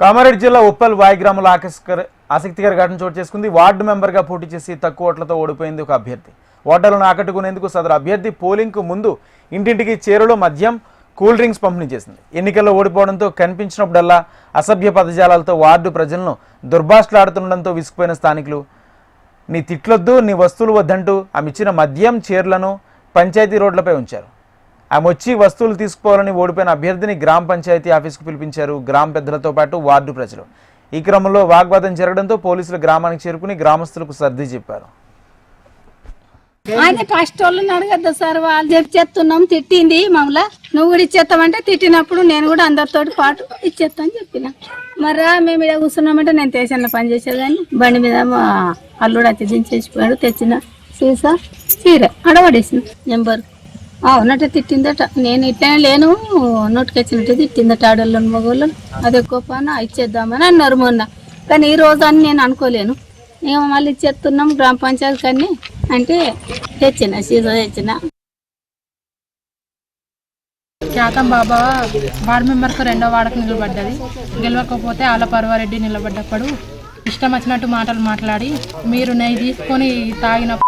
కామారెడ్డి జిల్లా ఉప్పల్ వాయి గ్రామంలో ఆసక్తికర ఘటన చోటు చేసుకుంది. వార్డు మెంబర్గా పోటీ చేసి తక్కువ ఓట్లతో ఓడిపోయింది ఒక అభ్యర్థి. ఓటర్లను ఆకట్టుకునేందుకు సదరు అభ్యర్థి పోలింగ్కు ముందు ఇంటింటికి చీరలు, మద్యం, కూల్ డ్రింక్స్ పంపిణీ చేసింది. ఎన్నికల్లో ఓడిపోవడంతో కనిపించినప్పుడల్లా అసభ్య పదజాలాలతో వార్డు ప్రజలను దుర్భాషలాడుతుండడంతో విసిగిపోయిన స్థానికులు నీ తిట్లొద్దు, నీ వస్తువులు వద్దంటూ ఆమె ఇచ్చిన మద్యం, చీరలను పంచాయతీ రోడ్లపై ఉంచారు. ఆమె వచ్చి వస్తువులు తీసుకుపోవాలని ఓడిపోయిన అభ్యర్థిని గ్రామ పంచాయతీ ఆఫీసుకు పిలిపించారు గ్రామ పెద్దలతో పాటు వార్డు ప్రజలు. ఈ క్రమంలో వాగ్వాదం జరగడంతో పోలీసులు గ్రామానికి చేరుకుని గ్రామస్తులకు సర్ది చెప్పారు. అదే ఫస్ట్ వాళ్ళని అడగద్దు సార్, వాళ్ళు చెప్తున్నాం, తిట్టింది మమ్మల్ని, నువ్వు కూడా ఇచ్చేస్తామంటే తిట్టినప్పుడు నేను కూడా అందరితో పాటు ఇచ్చేస్తా అని చెప్పిన. మరా మేము ఇక్కడ కూర్చున్నామంటే నేను స్టేషన్లో పనిచేసేదాన్ని. బండి మీద మా అల్లుడు అతి దించేసిపోయాడు. తెచ్చిన సీసా చీర అడవడేసిన నెంబర్ అవునట్టే తిట్టిందట. నేను ఇట్లనే లేను, నోటికొచ్చినట్టు తిట్టిందట. ఆడోళ్ళని మగోళ్ళని అది ఎక్కువ పని ఇచ్చేద్దామని అన్నారు మొన్న. కానీ ఈ రోజు అని నేను అనుకోలేను. మేము మళ్ళీ ఇచ్చేస్తున్నాం గ్రామ పంచాయతీ కానీ అంటే తెచ్చిన సీసా తెచ్చిన. ఖ్యాతం బాబా వార్డు మెంబర్కు 2వ వార్డుకు నిలబడ్డది. గెలవకపోతే ఆల పర్వారెడ్డి నిలబడ్డప్పుడు ఇష్టం వచ్చినట్టు మాటలు మాట్లాడి మీరు నెయ్యి తీసుకొని తాగిన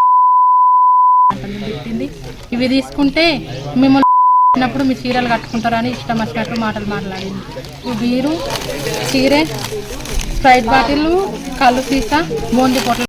పెట్టింది. ఇవి తీసుకుంటే మిమ్మల్ని మీ చీరలు కట్టుకుంటారని ఇష్టం వచ్చినట్టు మాటలు మాట్లాడింది. బీరు, చీరే, స్ప్రైట్ బాటిల్, కళ్ళు సీసా, బోంది పొట్ల